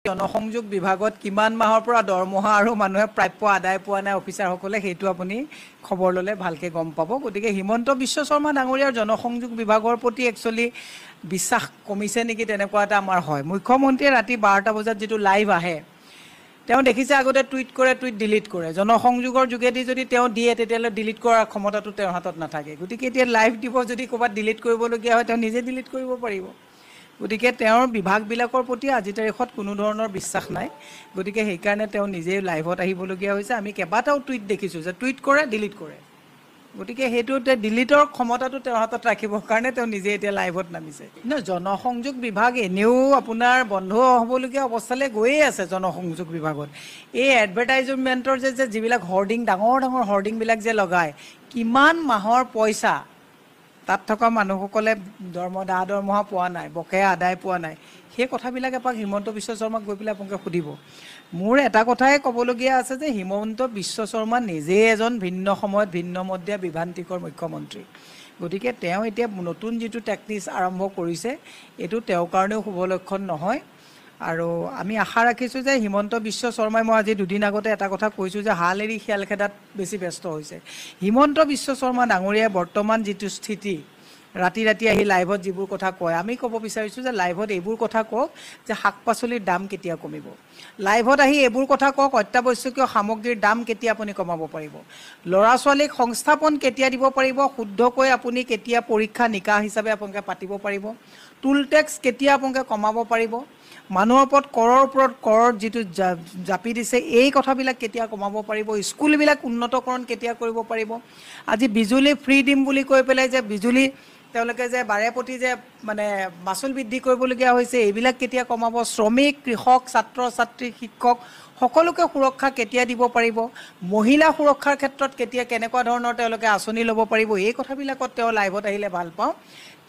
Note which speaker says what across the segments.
Speaker 1: জনসংযোগ বিভাগত কিমান মাহৰ পৰা দৰমহা আৰু মানুহে প্ৰাপ্য আদায় পোৱা নাই অফিচাৰসকলে সেইটো আপুনি খবৰ ল'লে ভালকৈ গম পাব। গতিকে হিমন্ত বিশ্ব শৰ্মা ডাঙৰীয়াৰ জনসংযোগ বিভাগৰ প্ৰতি একচুৱেলি বিশ্বাস কমিছে নেকি তেনেকুৱা এটা আমাৰ হয়। মুখ্যমন্ত্ৰীয়ে ৰাতি 12টা বজাত যিটো লাইভ আহে তেওঁ দেখিছে আগতে টুইট কৰে, টুইট ডিলিট কৰে। জনসংযোগৰ যোগেদি যদি তেওঁ দিয়ে তেতিয়াহ'লে ডিলিট কৰাৰ ক্ষমতাটো তেওঁৰ হাতত নাথাকে। গতিকে এতিয়া লাইভ দিব যদি ক'ৰবাত ডিলিট কৰিবলগীয়া হয় তেওঁ নিজে ডিলিট কৰিব পাৰিব। গতিকে তেওঁৰ বিভাগবিলাকৰ প্ৰতি আজিৰ তাৰিখত কোনো ধৰণৰ বিশ্বাস নাই। গতিকে সেইকাৰণে তেওঁ নিজেই লাইভত আহিবলগীয়া হৈছে। আমি কেইবাটাও টুইট দেখিছোঁ যে টুইট কৰে, ডিলিট কৰে। গতিকে সেইটো ডিলিটৰ ক্ষমতাটো তেওঁৰ হাতত ৰাখিবৰ কাৰণে তেওঁ নিজে এতিয়া লাইভত নামিছে। জনসংযোগ বিভাগ এনেও আপোনাৰ বন্ধ হ'বলগীয়া অৱস্থালৈ গৈয়ে আছে। জনসংযোগ বিভাগত এই এডভাৰটাইজমেণ্টৰ যিবিলাক হৰ্ডিং, ডাঙৰ ডাঙৰ হৰ্ডিংবিলাক যে লগায়, কিমান মাহৰ পইচা তাত থকা মানুহসকলে দৰমহা পোৱা নাই, বকেয়া আদায় পোৱা নাই, সেই কথাবিলাক এপাক হিমন্ত বিশ্ব শৰ্মাক গৈ পেলাই আপোনালোকে সুধিব। মোৰ এটা কথাই ক'বলগীয়া আছে যে হিমন্ত বিশ্ব শৰ্মা নিজে এজন ভিন্ন সময়ত ভিন্ন মত দিয়া বিভ্ৰান্তিকৰ মুখ্যমন্ত্ৰী। গতিকে তেওঁ এতিয়া নতুন যিটো টেকনিক আৰম্ভ কৰিছে এইটো তেওঁৰ কাৰণেও শুভ লক্ষণ নহয়। আৰু আমি আশা ৰাখিছোঁ যে হিমন্ত বিশ্ব শৰ্মাই, মই আজি দুদিন আগতে এটা কথা কৈছোঁ যে হাল এৰি শিয়াল খেদাত বেছি ব্যস্ত হৈছে। হিমন্ত বিশ্ব শৰ্মা ডাঙৰীয়াই বৰ্তমান যিটো স্থিতি, ৰাতি ৰাতি আহি লাইভত যিবোৰ কথা কয়, আমি ক'ব বিচাৰিছোঁ যে লাইভত এইবোৰ কথা কওক যে শাক পাচলিৰ দাম কেতিয়া কমিব। লাইভত আহি এইবোৰ কথা কওক অত্যাৱশ্যকীয় সামগ্ৰীৰ দাম কেতিয়া আপুনি কমাব পাৰিব। ল'ৰা ছোৱালীক সংস্থাপন কেতিয়া দিব পাৰিব, শুদ্ধকৈ আপুনি কেতিয়া পৰীক্ষা নিকাহ হিচাপে আপোনালোকে পাতিব পাৰিব, টুল টেক্স কেতিয়া আপোনালোকে কমাব পাৰিব, মানুহৰ ওপৰত কৰৰ যিটো জাপি দিছে এই কথাবিলাক কেতিয়া কমাব পাৰিব, স্কুলবিলাক উন্নতকৰণ কেতিয়া কৰিব পাৰিব। আজি বিজুলী ফ্ৰী দিম বুলি কৈ পেলাই যে বিজুলী তেওঁলোকে যে বাৰে প্ৰতি যে মানে মাচুল বৃদ্ধি কৰিবলগীয়া হৈছে, এইবিলাক কেতিয়া কমাব, শ্ৰমিক, কৃষক, ছাত্ৰ ছাত্ৰী, শিক্ষক সকলোকে সুৰক্ষা কেতিয়া দিব পাৰিব, মহিলা সুৰক্ষাৰ ক্ষেত্ৰত কেনেকুৱা ধৰণৰ তেওঁলোকে আঁচনি ল'ব পাৰিব, এই কথাবিলাকত তেওঁ লাইভত আহিলে ভাল পাওঁ।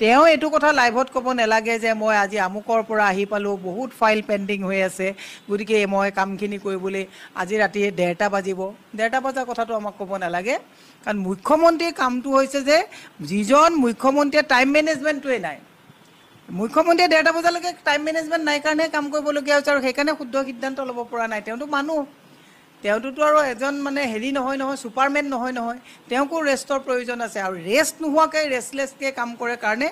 Speaker 1: তেওঁ এইটো কথা লাইভত ক'ব নালাগে যে মই আজি আমুকৰ পৰা আহি পালোঁ, বহুত ফাইল পেণ্ডিং হৈ আছে, গতিকে মই কামখিনি কৰিবলৈ আজি ৰাতি 1:30 বাজিব। 1:30 বজাৰ কথাটো আমাক ক'ব নালাগে। কাৰণ মুখ্যমন্ত্ৰীৰ কামটো হৈছে যে যিজন মুখ্যমন্ত্ৰীয়ে টাইম মেনেজমেণ্টটোৱে নাই, মুখ্যমন্ত্ৰীয়ে 1:30 বজালৈকে টাইম মেনেজমেণ্ট নাই কাৰণে কাম কৰিবলগীয়া হৈছে আৰু সেইকাৰণে শুদ্ধ সিদ্ধান্ত ল'ব পৰা নাই। তেওঁতো মানুহ, তেওঁতোতো আৰু এজন মানে হেৰি নহয়, ছুপাৰমেন নহয়, তেওঁকো ৰেষ্টৰ প্ৰয়োজন আছে। আৰু ৰেষ্ট নোহোৱাকৈ ৰেষ্টলেছকৈ কাম কৰে কাৰণে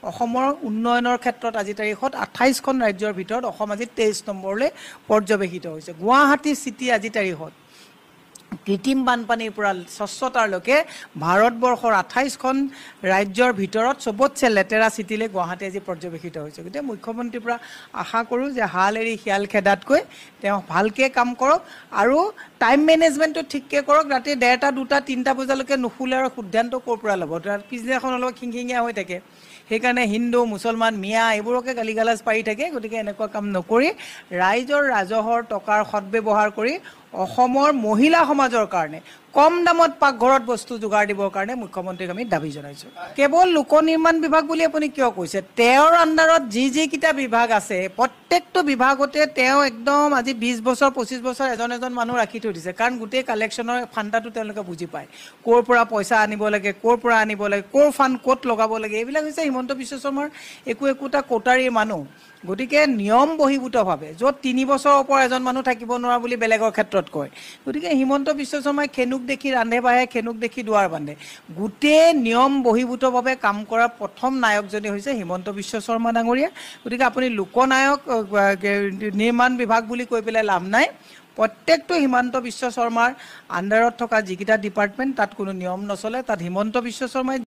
Speaker 1: অসমৰ উন্নয়নৰ ক্ষেত্ৰত আজিৰ তাৰিখত 28খন ৰাজ্যৰ ভিতৰত অসম আজি 23 নম্বৰলৈ পৰ্যবেক্ষিত হৈছে। গুৱাহাটী চিটি আজিৰ তাৰিখত কৃত্ৰিম বানপানীৰ পৰা স্বচ্ছতাৰলৈকে ভাৰতবৰ্ষৰ 28খন ৰাজ্যৰ ভিতৰত চবতছে লেতেৰা চিটিলৈ গুৱাহাটী আজি পৰ্যবেক্ষিত হৈছে। গতিকে মুখ্যমন্ত্ৰীৰ পৰা আশা কৰোঁ যে হাল এৰি শিয়াল খেদাতকৈ তেওঁ ভালকৈ কাম কৰক আৰু টাইম মেনেজমেণ্টটো ঠিককৈ কৰক। ৰাতি 1:30, 2টা, 3টা বজালৈকে নুশুলে আৰু সিদ্ধান্ত ক'ৰ পৰা ল'ব, পিছদিনাখন অলপ খিংখিঙীয়া হৈ থাকে। সেইকাৰণে হিন্দু, মুছলমান, মিয়া এইবোৰকে গালিগালাজ পাৰি থাকে। গতিকে এনেকুৱা কাম নকৰি ৰাইজৰ ৰাজহৰ টকাৰ সদব্যৱহাৰ কৰি অসমৰ মহিলা সমাজৰ কাৰণে কম দামত পাকঘৰত বস্তু যোগাৰ দিবৰ কাৰণে মুখ্যমন্ত্ৰীক আমি দাবী জনাইছোঁ। কেৱল লোক নিৰ্মাণ বিভাগ বুলি আপুনি কিয় কৈছে? তেওঁৰ আণ্ডাৰত যিকেইটা বিভাগ আছে প্ৰত্যেকটো বিভাগতে তেওঁ একদম আজি 20 বছৰ 25 বছৰ এজন মানুহ ৰাখি থৈ দিছে। কাৰণ গোটেই কালেকশ্যনৰ ফাণ্ডাটো তেওঁলোকে বুজি পায়, ক'ৰ পৰা পইচা আনিব লাগে, ক'ৰ পৰা আনিব লাগে, ক'ৰ ফাণ্ড ক'ত লগাব লাগে, এইবিলাক হৈছে হিমন্ত বিশ্ব শৰ্মাৰ একোটা কোটাৰীৰ মানুহ। গতিকে নিয়ম বহিৰ্ভূতভাৱে য'ত 3 বছৰৰ ওপৰত এজন মানুহ থাকিব নোৱাৰা বুলি বেলেগৰ ক্ষেত্ৰত কয়, গতিকে হিমন্ত বিশ্ব শৰ্মাই খেনুক দেখি ৰান্ধে বাঢ়ে, খেনুক দেখি দুৱাৰ বান্ধে। গোটেই নিয়ম বহিৰ্ভূতভাৱে কাম কৰা প্ৰথম নায়কজনী হৈছে হিমন্ত বিশ্ব শৰ্মা ডাঙৰীয়া। গতিকে আপুনি লোকনায়ক নিৰ্মাণ বিভাগ বুলি কৈ পেলাই লাভ নাই। প্ৰত্যেকটো হিমন্ত বিশ্ব শৰ্মাৰ আণ্ডাৰত থকা যিকেইটা ডিপাৰ্টমেণ্ট তাত কোনো নিয়ম নচলে, তাত হিমন্ত বিশ্ব শৰ্মাই